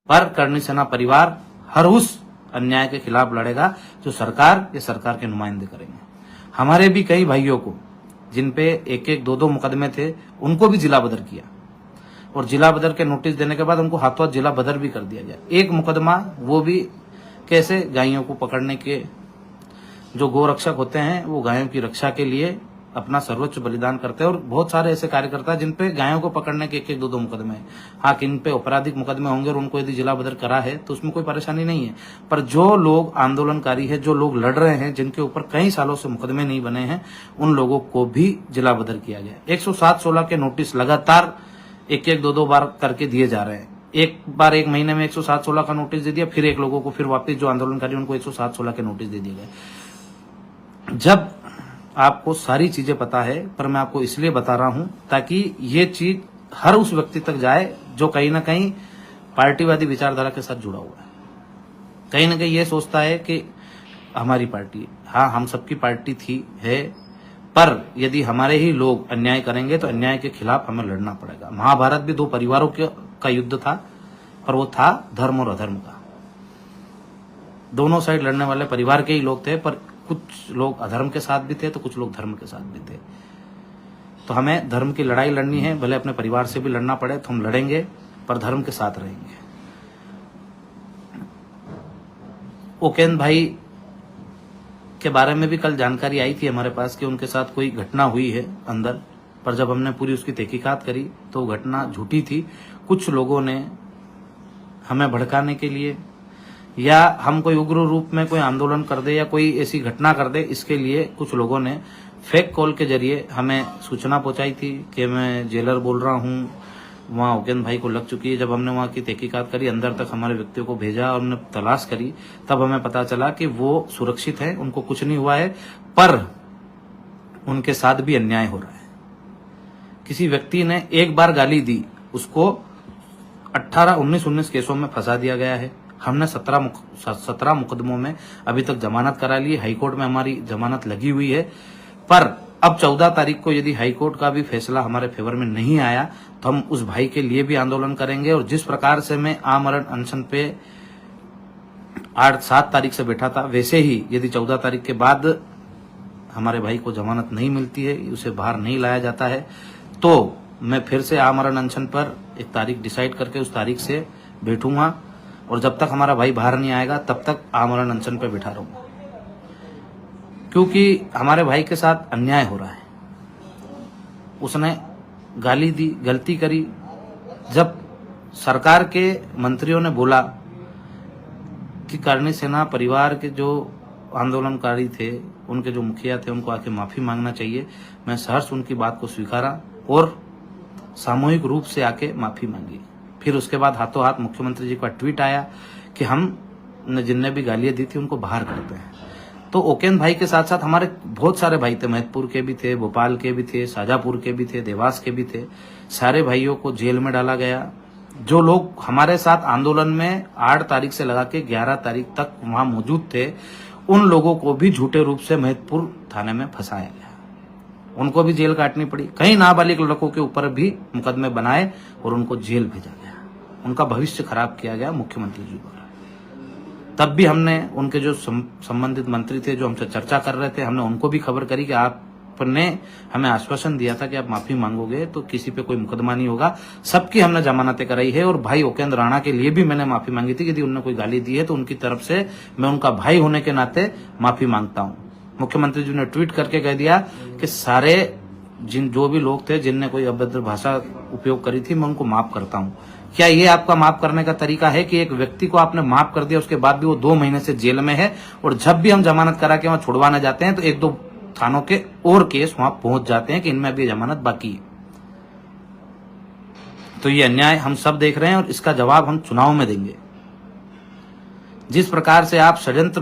पर करणी सेना परिवार हर उस अन्याय के खिलाफ लड़ेगा जो सरकार या सरकार के नुमाइंदे करेंगे। हमारे भी कई भाइयों को जिन पे एक एक दो दो मुकदमे थे उनको भी जिला बदर किया और जिला बदर के नोटिस देने के बाद उनको हाथों हाथ जिला बदर भी कर दिया गया। एक मुकदमा वो भी कैसे, गायों को पकड़ने के, जो गोरक्षक होते हैं वो गायों की रक्षा के लिए अपना सर्वोच्च बलिदान करते हैं और बहुत सारे ऐसे कार्यकर्ता हैं जिन पे गायों को पकड़ने के एक एक दो दो मुकदमे हैं। हाँ, किन पे आपराधिक मुकदमे होंगे और उनको यदि जिला बदर करा है तो उसमें कोई परेशानी नहीं है, पर जो लोग आंदोलनकारी है, जो लोग लड़ रहे हैं, जिनके ऊपर कई सालों से मुकदमे नहीं बने हैं, उन लोगों को भी जिला बदर किया गया। 107-16 के नोटिस लगातार एक एक दो बार करके दिए जा रहे हैं। एक बार एक महीने में 107-16 का नोटिस दे दिया, फिर एक लोगों को फिर वापस जो आंदोलनकारी उनको 107-16 के नोटिस दे दिए गए। जब आपको सारी चीजें पता है, पर मैं आपको इसलिए बता रहा हूं ताकि ये चीज हर उस व्यक्ति तक जाए जो कहीं ना कहीं पार्टीवादी विचारधारा के साथ जुड़ा हुआ है, कहीं ना कहीं ये सोचता है कि हमारी पार्टी, हाँ हम सबकी पार्टी थी है, पर यदि हमारे ही लोग अन्याय करेंगे तो अन्याय के खिलाफ हमें लड़ना पड़ेगा। महाभारत भी दो परिवारों का युद्ध था, पर वो था धर्म और अधर्म का। दोनों साइड लड़ने वाले परिवार के ही लोग थे, पर कुछ लोग अधर्म के साथ भी थे तो कुछ लोग धर्म के साथ भी थे। तो हमें धर्म की लड़ाई लड़नी है, भले अपने परिवार से भी लड़ना पड़े तो हम लड़ेंगे, पर धर्म के साथ रहेंगे। ओकेन भाई के बारे में भी कल जानकारी आई थी हमारे पास कि उनके साथ कोई घटना हुई है अंदर, पर जब हमने पूरी उसकी तहकीकात करी तो वो घटना झूठी थी। कुछ लोगों ने हमें भड़काने के लिए या हम कोई उग्र रूप में कोई आंदोलन कर दे या कोई ऐसी घटना कर दे, इसके लिए कुछ लोगों ने फेक कॉल के जरिए हमें सूचना पहुंचाई थी कि मैं जेलर बोल रहा हूं, वहां ओकेन भाई को लग चुकी है। जब हमने वहां की तहकीकात करी, अंदर तक हमारे व्यक्तियों को भेजा और हमने तलाश करी, तब हमें पता चला कि वो सुरक्षित है, उनको कुछ नहीं हुआ है, पर उनके साथ भी अन्याय हो रहा है। किसी व्यक्ति ने एक बार गाली दी, उसको 18-19 केसों में फंसा दिया गया है। हमने 17 मुकदमों में अभी तक जमानत करा ली, हाईकोर्ट में हमारी जमानत लगी हुई है, पर अब 14 तारीख को यदि हाईकोर्ट का भी फैसला हमारे फेवर में नहीं आया तो हम उस भाई के लिए भी आंदोलन करेंगे। और जिस प्रकार से मैं आमरण अनशन पे 8-7 तारीख से बैठा था, वैसे ही यदि 14 तारीख के बाद हमारे भाई को जमानत नहीं मिलती है, उसे बाहर नहीं लाया जाता है, तो मैं फिर से आमरण अनशन पर एक तारीख डिसाइड करके उस तारीख से बैठूंगा और जब तक हमारा भाई बाहर नहीं आएगा तब तक आमरण अनशन पे बैठा रहूंगा, क्योंकि हमारे भाई के साथ अन्याय हो रहा है। उसने गाली दी, गलती करी। जब सरकार के मंत्रियों ने बोला कि करणी सेना परिवार के जो आंदोलनकारी थे, उनके जो मुखिया थे, उनको आके माफी मांगना चाहिए, मैं सहर्ष उनकी बात को स्वीकारा और सामूहिक रूप से आके माफी मांगी। फिर उसके बाद हाथों हाथ मुख्यमंत्री जी का ट्वीट आया कि हम जिनने भी गालियां दी थी उनको बाहर करते हैं। तो ओकेन भाई के साथ साथ हमारे बहुत सारे भाई थे, महतपुर के भी थे, भोपाल के भी थे, शाजापुर के भी थे, देवास के भी थे। सारे भाइयों को जेल में डाला गया। जो लोग हमारे साथ आंदोलन में 8 तारीख से लगा के 11 तारीख तक वहां मौजूद थे, उन लोगों को भी झूठे रूप से महतपुर थाने में फंसाया गया, उनको भी जेल काटनी पड़ी। कई नाबालिग लड़कों के ऊपर भी मुकदमे बनाए और उनको जेल भेजा गया, उनका भविष्य खराब किया गया मुख्यमंत्री जी द्वारा। तब भी हमने उनके जो संबंधित मंत्री थे, जो हमसे चर्चा कर रहे थे, हमने उनको भी खबर करी कि आपने हमें आश्वासन दिया था कि आप माफी मांगोगे तो किसी पे कोई मुकदमा नहीं होगा। सबकी हमने जमानतें कराई है और भाई ओकेंद्र राणा के लिए भी मैंने माफी मांगी थी कि यदि उन्होंने कोई गाली दी है तो उनकी तरफ से मैं उनका भाई होने के नाते माफी मांगता हूं। मुख्यमंत्री जी ने ट्वीट करके कह दिया कि सारे जो भी लोग थे जिनने कोई अभद्र भाषा उपयोग करी थी, मैं उनको माफ करता हूं। क्या ये आपका माफ करने का तरीका है कि एक व्यक्ति को आपने माफ कर दिया, उसके बाद भी वो 2 महीने से जेल में है और जब भी हम जमानत करा के वहां छुड़वाने जाते हैं तो 1-2 थानों के और केस वहां पहुंच जाते हैं कि इनमें अभी जमानत बाकी है। तो ये अन्याय हम सब देख रहे हैं और इसका जवाब हम चुनाव में देंगे। जिस प्रकार से आप षड्यंत्र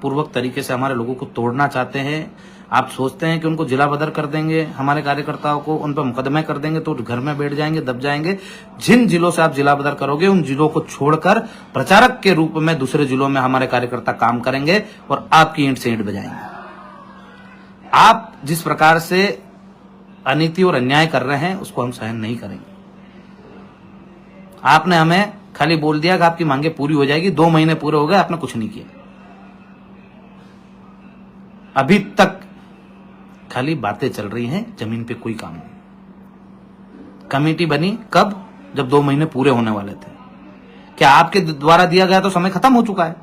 पूर्वक तरीके से हमारे लोगों को तोड़ना चाहते हैं, आप सोचते हैं कि उनको जिला बदर कर देंगे, हमारे कार्यकर्ताओं को उन पर मुकदमे कर देंगे तो घर में बैठ जाएंगे, दब जाएंगे। जिन जिलों से आप जिला बदर करोगे उन जिलों को छोड़कर प्रचारक के रूप में दूसरे जिलों में हमारे कार्यकर्ता काम करेंगे और आपकी ईंट से ईंट बजाएंगे। आप जिस प्रकार से अनीति और अन्याय कर रहे हैं उसको हम सहन नहीं करेंगे। आपने हमें खाली बोल दिया कि आपकी मांगे पूरी हो जाएगी, 2 महीने पूरे हो गए, आपने कुछ नहीं किया। अभी तक खाली बातें चल रही हैं, जमीन पे कोई काम नहीं। कमेटी बनी कब? जब 2 महीने पूरे होने वाले थे। क्या आपके द्वारा दिया गया तो समय खत्म हो चुका है?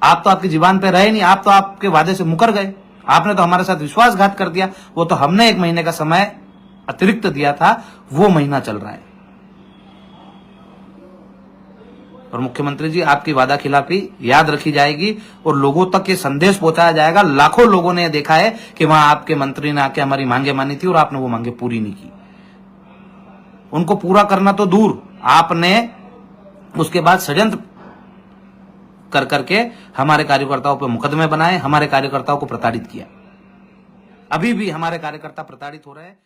आप तो आपकी जुबान पे रहे नहीं, आप तो आपके वादे से मुकर गए। आपने तो हमारे साथ विश्वासघात कर दिया। वो तो हमने 1 महीने का समय अतिरिक्त दिया था, वो महीना चल रहा है। और मुख्यमंत्री जी, आपकी वादा खिलाफी याद रखी जाएगी और लोगों तक ये संदेश पहुंचाया जाएगा। लाखों लोगों ने देखा है कि वहां आपके मंत्री ने आके हमारी मांगे मानी थी और आपने वो मांगे पूरी नहीं की। उनको पूरा करना तो दूर, आपने उसके बाद षड्यंत्र कर करके हमारे कार्यकर्ताओं पर मुकदमे बनाए, हमारे कार्यकर्ताओं को प्रताड़ित किया। अभी भी हमारे कार्यकर्ता प्रताड़ित हो रहे हैं।